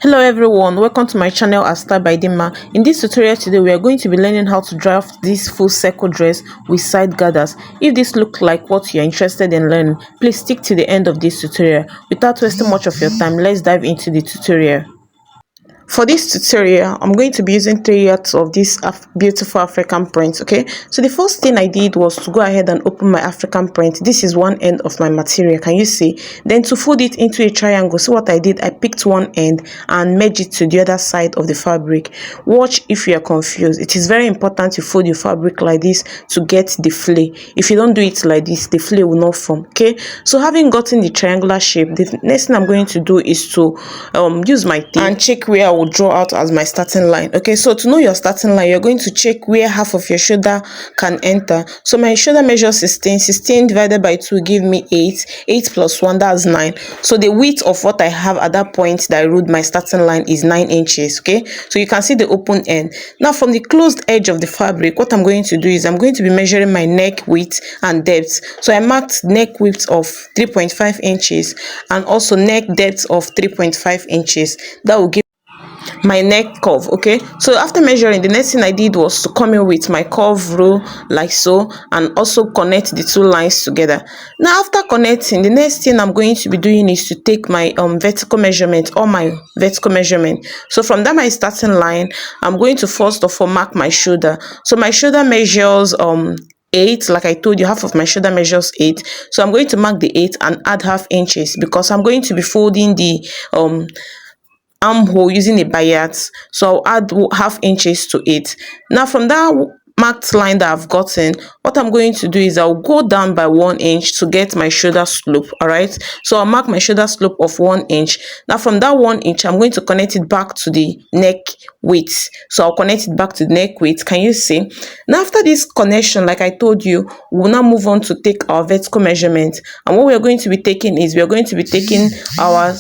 Hello everyone, welcome to my channel as Style by Dima. In this tutorial today, we are going to be learning how to draft this full circle dress with side gathers. If this looks like what you're interested in learning, please stick to the end of this tutorial. Without wasting much of your time, let's dive into the tutorial. For this tutorial, I'm going to be using 3 yards of this beautiful African print. Okay, so the first thing I did was to go ahead and open my African print. This is one end of my material, can you see? Then to fold it into a triangle, so what I did, I picked one end and merged it to the other side of the fabric. Watch if you are confused. It is very important to fold your fabric like this to get the flare. If you don't do it like this, the flare will not form. Okay, so having gotten the triangular shape, the next thing I'm going to do is to use my tape and check where I will draw out as my starting line. Okay, so to know your starting line, you're going to check where half of your shoulder can enter. So my shoulder measure 16 divided by 2 give me 8 plus 1, that's 9. So the width of what I have at that point that I wrote my starting line is 9 inches. Okay, so you can see the open end. Now from the closed edge of the fabric, what I'm going to do is I'm going to be measuring my neck width and depth. So I marked neck width of 3.5 inches and also neck depth of 3.5 inches. That will give my neck curve. Okay, so after measuring, the next thing I did was to come in with my curve rule like so and also connect the two lines together. Now after connecting, the next thing I'm going to be doing is to take my vertical measurement or my vertical measurement. So from that my starting line, I'm going to first of all mark my shoulder. So my shoulder measures 8, like I told you, half of my shoulder measures 8. So I'm going to mark the 8 and add half inches because I'm going to be folding the armhole using a bias, so I'll add half inches to it. Now from that marked line that I've gotten, what I'm going to do is I'll go down by 1 inch to get my shoulder slope. All right, so I'll mark my shoulder slope of 1 inch. Now from that 1 inch, I'm going to connect it back to the neck width. So I'll connect it back to the neck width. Can you see? Now after this connection, like I told you, we'll now move on to take our vertical measurement, and what we're going to be taking is we're going to be taking our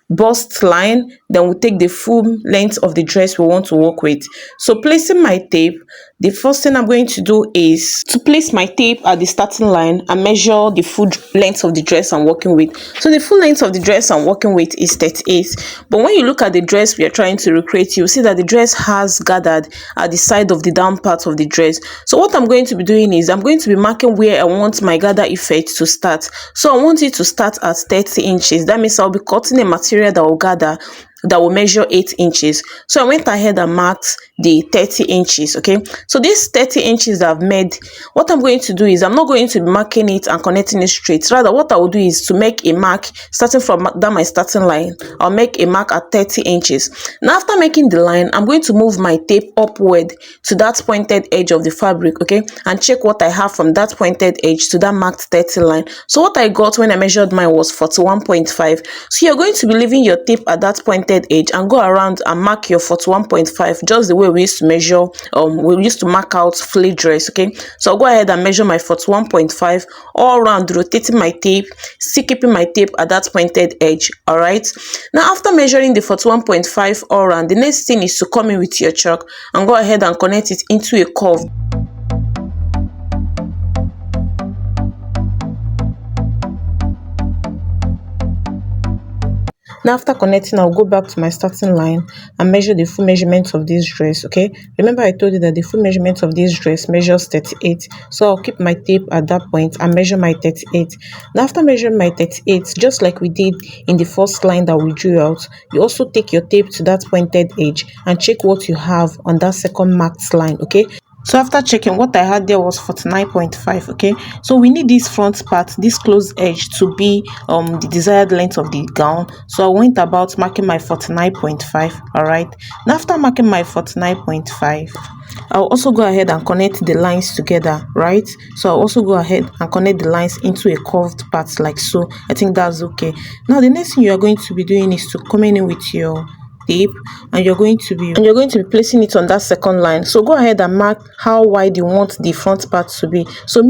bust line, then we'll take the full length of the dress we want to work with. So placing my tape, the first thing I'm going to do is to place my tape at the starting line and measure the full length of the dress I'm working with. So the full length of the dress I'm working with is 38, but when you look at the dress we are trying to recreate, you'll see that the dress has gathered at the side of the down part of the dress. So what I'm going to be doing is I'm going to be marking where I want my gather effect to start. So I want it to start at 30 inches. That means I'll be cutting a material that will gather, that will measure 8 inches. So I went ahead and marked the 30 inches. Okay, so this 30 inches that I've made, what I'm going to do is I'm not going to be marking it and connecting it straight. Rather, what I will do is to make a mark starting from that my starting line. I'll make a mark at 30 inches. Now after making the line, I'm going to move my tape upward to that pointed edge of the fabric. Okay, and check what I have from that pointed edge to that marked 30 line. So what I got when I measured mine was 41.5. So you're going to be leaving your tape at that pointed edge and go around and mark your 41.5, just the way we used to measure we used to mark out flare dress. Okay, so I'll go ahead and measure my 41.5 all around, rotating my tape, still keeping my tape at that pointed edge. All right, now after measuring the 41.5 all around, the next thing is to come in with your chalk and go ahead and connect it into a curve. Now after connecting, I'll go back to my starting line and measure the full measurement of this dress. Okay, remember I told you that the full measurement of this dress measures 38, so I'll keep my tape at that point and measure my 38. Now after measuring my 38, just like we did in the first line that we drew out, you also take your tape to that pointed edge and check what you have on that second marked line. Okay, so after checking, what I had there was 49.5. Okay, so we need this front part, this closed edge, to be the desired length of the gown. So I went about marking my 49.5. all right, now after marking my 49.5, I'll also go ahead and connect the lines together, right? So I'll also go ahead and connect the lines into a curved part like so. I think that's okay. Now the next thing you are going to be doing is to come in with your tape and you're going to be placing it on that second line. So go ahead and mark how wide you want the front part to be. So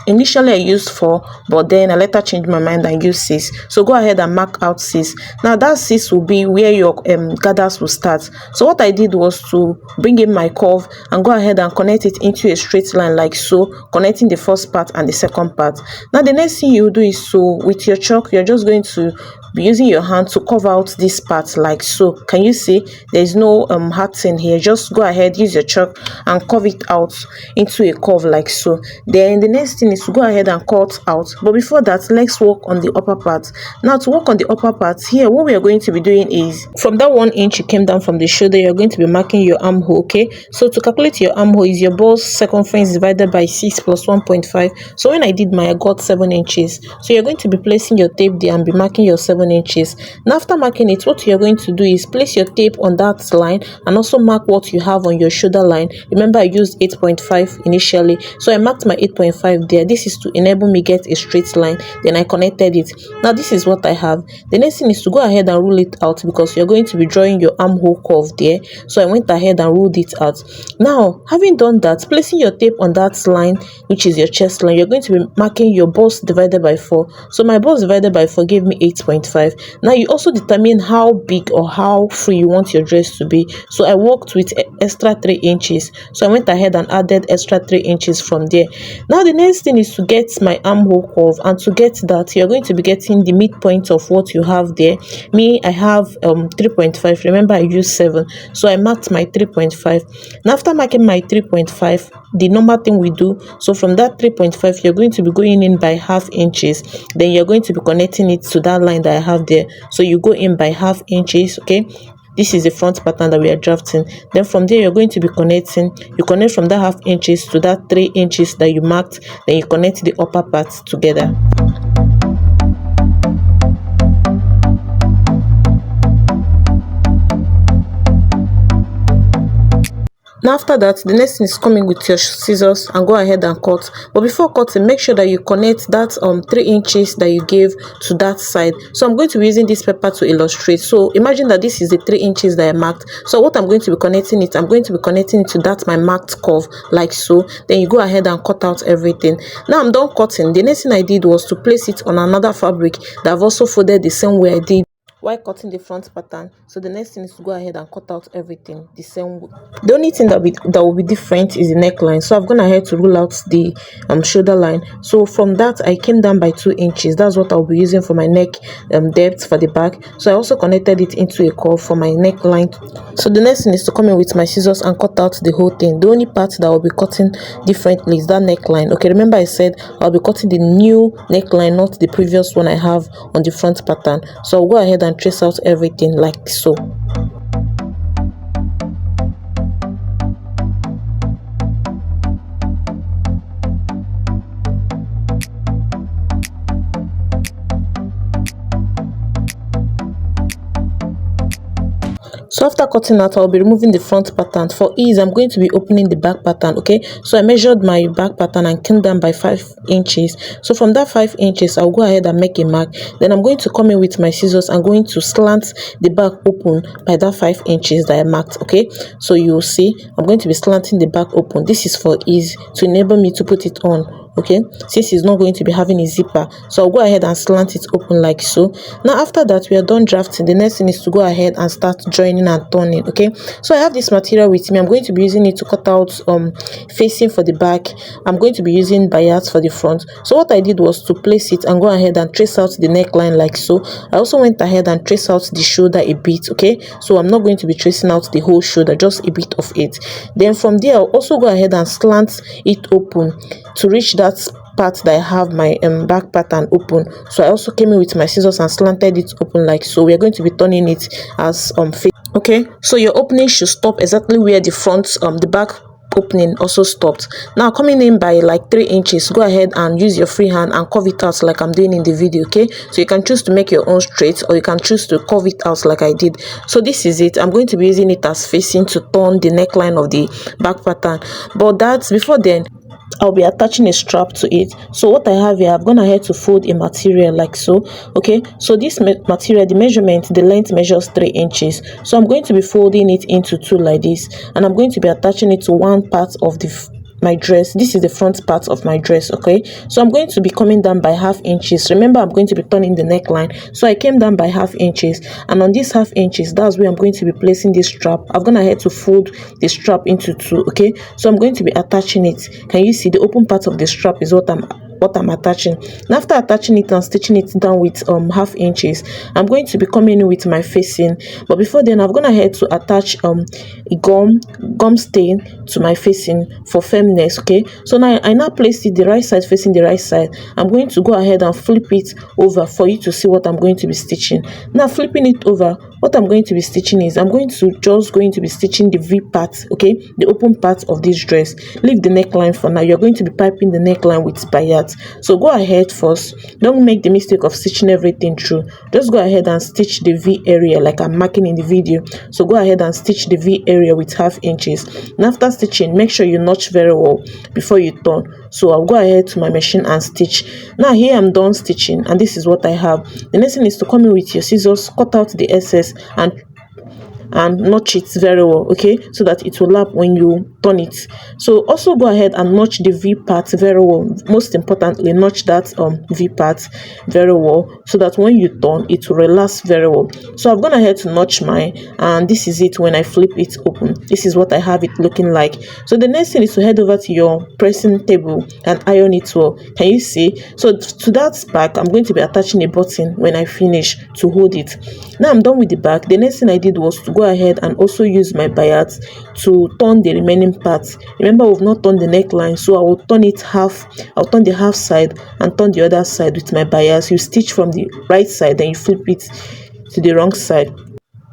initially I used 4, but then I later changed my mind and used 6. So go ahead and mark out 6. Now that 6 will be where your gathers will start. So what I did was to bring in my curve and go ahead and connect it into a straight line like so, connecting the first part and the second part. Now the next thing you do is, so with your chalk, you're just going to be using your hand to cover out this part like so. Can you see there's no hard in here? Just go ahead, use your chalk and curve it out into a curve like so. Then the next thing is to go ahead and cut out, but before that, let's work on the upper part. Now to work on the upper part here, what we are going to be doing is from that 1 inch you came down from the shoulder, you're going to be marking your armhole. Okay, so to calculate your armhole is your bust circumference divided by 6 plus 1.5. so when I did I got 7 inches. So you're going to be placing your tape there and be marking your 7 inches. Now after marking it, what you're going to do is place your tape on that line and also mark what you have on your shoulder line. Remember I used 8.5 initially, so I marked my 8.5 there. This is to enable me get a straight line. Then I connected it. Now this is what I have. The next thing is to go ahead and rule it out, because you're going to be drawing your armhole curve there. So I went ahead and ruled it out. Now having done that, placing your tape on that line, which is your chest line, you're going to be marking your bust divided by 4. So my bust divided by 4 gave me 8.5. Now you also determine how big or how free you want your dress to be. So I worked with extra 3 inches. So I went ahead and added extra 3 inches from there. Now the next thing is to get my armhole curve, and to get that, you're going to be getting the midpoint of what you have there. Me, I have 3.5. Remember I used 7, so I marked my 3.5. Now after marking my 3.5, the normal thing we do, so from that 3.5 you're going to be going in by half inches. Then you're going to be connecting it to that line that I have there. So you go in by half inches. Okay, this is the front pattern that we are drafting. Then from there you're going to be connecting. You connect from that half inches to that 3 inches that you marked. Then you connect the upper parts together. Now after that, the next thing is coming with your scissors and go ahead and cut. But before cutting, make sure that you connect that 3 inches that you gave to that side. So I'm going to be using this paper to illustrate. So imagine that this is the 3 inches that I marked. So what I'm going to be connecting it, I'm going to be connecting it to that my marked curve like so. Then you go ahead and cut out everything. Now I'm done cutting. The next thing I did was to place it on another fabric that I've also folded the same way I did while cutting the front pattern. So the next thing is to go ahead and cut out everything the same way. The only thing that will be different is the neckline. So I've gone ahead to rule out the shoulder line. So from that I came down by 2 inches. That's what I'll be using for my neck depth for the back. So I also connected it into a curve for my neckline. So the next thing is to come in with my scissors and cut out the whole thing. The only part that I'll be cutting differently is that neckline. Okay, remember I said I'll be cutting the new neckline, not the previous one I have on the front pattern. So I'll go ahead and trace out everything like so. So after cutting out, I'll be removing the front pattern. For ease, I'm going to be opening the back pattern. Okay, so I measured my back pattern and came down by 5 inches. So from that 5 inches, I'll go ahead and make a mark. Then I'm going to come in with my scissors and going to slant the back open by that 5 inches that I marked. Okay, so you'll see I'm going to be slanting the back open. This is for ease, to enable me to put it on. Okay, since it's not going to be having a zipper, so I'll go ahead and slant it open like so. Now after that, we are done drafting. The next thing is to go ahead and start joining and turning. Okay, so I have this material with me. I'm going to be using it to cut out facing for the back. I'm going to be using bias for the front. So what I did was to place it and go ahead and trace out the neckline like so. I also went ahead and trace out the shoulder a bit. Okay, so I'm not going to be tracing out the whole shoulder, just a bit of it. Then from there, I'll also go ahead and slant it open to reach that part that I have my back pattern open. So I also came in with my scissors and slanted it open like so. We are going to be turning it as face. Okay, so your opening should stop exactly where the front the back opening also stopped. Now coming in by like 3 inches, go ahead and use your free hand and curve it out like I'm doing in the video. Okay, so you can choose to make your own straight, or you can choose to curve it out like I did. So this is it. I'm going to be using it as facing to turn the neckline of the back pattern, but that's before then I'll be attaching a strap to it. So what I have here, I've gone ahead to fold a material like so. Okay, so this material, the measurement, the length measures 3 inches. So I'm going to be folding it into 2 like this, and I'm going to be attaching it to one part of my dress. This is the front part of my dress. Okay, so I'm going to be coming down by half inches. Remember, I'm going to be turning the neckline, so I came down by half inches, and on this half inches, that's where I'm going to be placing this strap. I've gone ahead to fold the strap into 2. Okay, so I'm going to be attaching it. Can you see the open part of the strap is what I'm what I'm attaching. And after attaching it and stitching it down with 1/2 inches, I'm going to be coming in with my facing. But before then, I'm gonna head to attach a gum stain to my facing for firmness. Okay, so now I now placed it the right side facing the right side. I'm going to go ahead and flip it over for you to see what I'm going to be stitching. Now flipping it over, what I'm going to be stitching is I'm going to be stitching the V part, okay, the open part of this dress. Leave the neckline for now. You're going to be piping the neckline with bias. So go ahead first, don't make the mistake of stitching everything through. Just go ahead and stitch the V area like I'm marking in the video. So go ahead and stitch the V area with 1/2 inches. And after stitching, make sure you notch very well before you turn. So I'll go ahead to my machine and stitch. Now here I'm done stitching, and this is what I have. The next thing is to come in with your scissors, cut out the excess and notch it very well, okay, so that it will lap when you turn it. So also go ahead and notch the V part very well. Most importantly, notch that V part very well so that when you turn it will relax very well. So I've gone ahead to notch mine, and this is it when I flip it open. This is what I have it looking like. So the next thing is to head over to your pressing table and iron it well. Can you see? So to that back, I'm going to be attaching a button when I finish to hold it. Now I'm done with the back. The next thing I did was to go ahead and also use my bias to turn the remaining parts. Remember, we've not turned the neckline, so I will turn it half. I'll turn the half side and turn the other side with my bias. You stitch from the right side, then you flip it to the wrong side.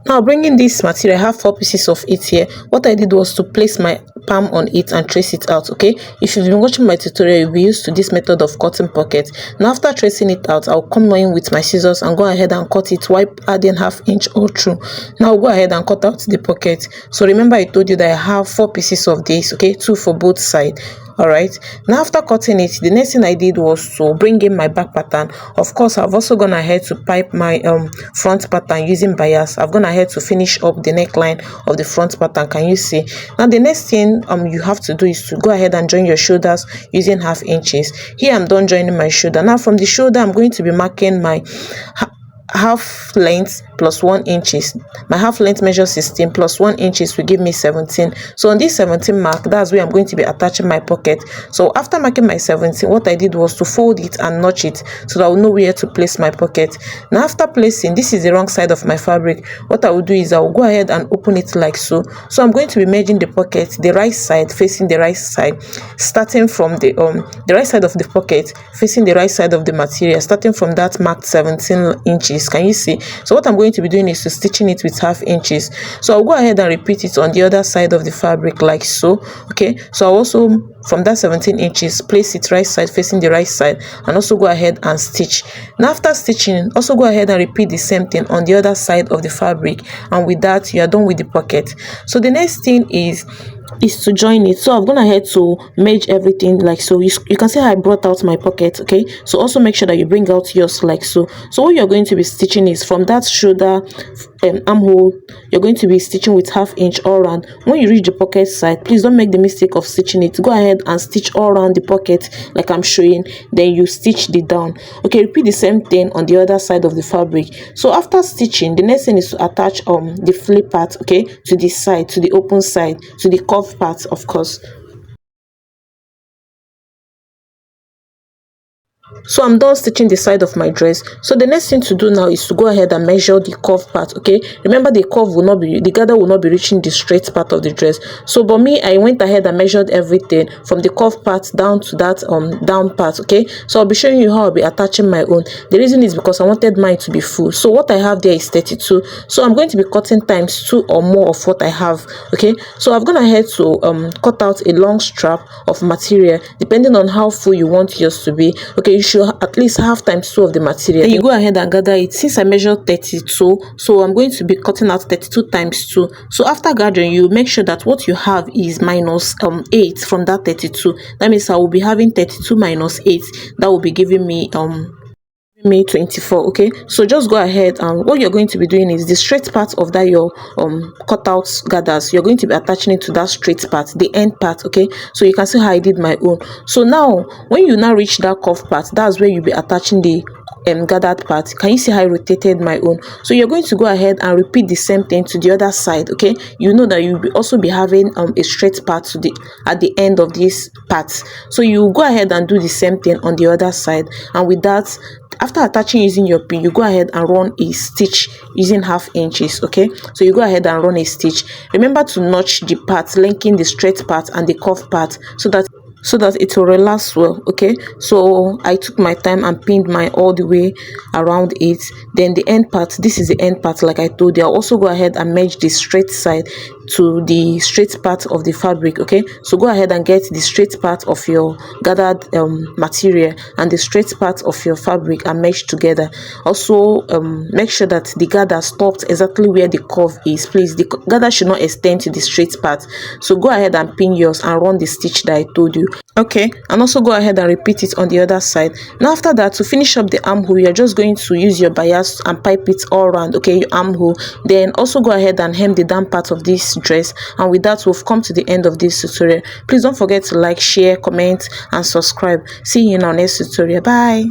Now bringing this material, I have 4 pieces of it here. What I did was to place my palm on it and trace it out. Okay, if you've been watching my tutorial, you'll be used to this method of cutting pocket. Now after tracing it out, I'll come in with my scissors and go ahead and cut it while adding 1/2 inch all through. Now I'll go ahead and cut out the pocket. So remember, I told you that I have 4 pieces of this, okay, 2 for both sides. All right, now after cutting it, the next thing I did was to bring in my back pattern. Of course, I've also gone ahead to pipe my front pattern using bias. I've gone ahead to finish up the neckline of the front pattern. Can you see? Now the next thing you have to do is to go ahead and join your shoulders using 1/2 inches. Here I'm done joining my shoulder. Now from the shoulder, I'm going to be marking my half length plus 1 inches. My half length measure 16 plus 1 inches will give me 17. So on this 17 mark, that's where I'm going to be attaching my pocket. So after marking my 17, what I did was to fold it and notch it so that I will know where to place my pocket. Now after placing, this is the wrong side of my fabric. What I will do is I will go ahead and open it like so. So I'm going to be merging the pocket, the right side facing the right side, starting from the right side of the pocket facing the right side of the material, starting from that marked 17 inches. Can you see? So what I'm going to be doing is to stitching it with 1/2 inches. So I'll go ahead and repeat it on the other side of the fabric like so. Okay, so I'll also from that 17 inches place it right side facing the right side and also go ahead and stitch. Now after stitching, also go ahead and repeat the same thing on the other side of the fabric, and with that you are done with the pocket. So the next thing is to join it. So I've gone ahead to merge everything like so. You can see how I brought out my pocket. Okay, so also make sure that you bring out yours like so. So what you're going to be stitching is from that shoulder armhole, you're going to be stitching with 1/2 inch all around. When you reach the pocket side, please don't make the mistake of stitching it. Go ahead and stitch all around the pocket like I'm showing, then you stitch the down. Okay, repeat the same thing on the other side of the fabric. So after stitching, the next thing is to attach the flip part, okay, to the side, to the open side, to the curved part, of course. So I'm done stitching the side of my dress. So the next thing to do now is to go ahead and measure the curve part. Okay, remember the gather will not be reaching the straight part of the dress. So but me, I went ahead and measured everything from the curve part down to that down part. Okay, so I'll be showing you how I'll be attaching my own. The reason is because I wanted mine to be full. So what I have there is 32. So I'm going to be cutting times 2 or more of what I have. Okay, so I've gone ahead to cut out a long strap of material depending on how full you want yours to be. Okay, you should at least have times 2 of the material. Then you go ahead and gather it. Since I measured 32, so I'm going to be cutting out 32 times 2. So after gathering, you make sure that what you have is minus 8 from that 32. That means I will be having 32 minus 8. That will be giving me May 24. Okay, so just go ahead, and what you're going to be doing is the straight part of that your cutout gathers, you're going to be attaching it to that straight part, the end part. Okay, so you can see how I did my own. So now when you now reach that curve part, that's where you'll be attaching the gathered part. Can you see how I rotated my own? So you're going to go ahead and repeat the same thing to the other side. Okay, you know that you'll also be having a straight part to the at the end of this part, so you go ahead and do the same thing on the other side. And with that, after attaching using your pin, you go ahead and run a stitch using 1/2 inches. Okay, so you go ahead and run a stitch. Remember to notch the part linking the straight part and the curved part so that it will relax well. Okay, so I took my time and pinned mine all the way around it. Then the end part, this is the end part, like I told you. I'll also go ahead and measure the straight side to the straight part of the fabric. Okay, so go ahead and get the straight part of your gathered material and the straight part of your fabric and mesh together. Also make sure that the gather stops exactly where the curve is. Please, the gather should not extend to the straight part. So go ahead and pin yours and run the stitch that I told you. Okay, and also go ahead and repeat it on the other side. Now after that, to finish up the armhole, you're just going to use your bias and pipe it all around. Okay, your armhole. Then also go ahead and hem the down part of this dress. And with that, we've come to the end of this tutorial. Please don't forget to like, share, comment and subscribe. See you in our next tutorial. Bye.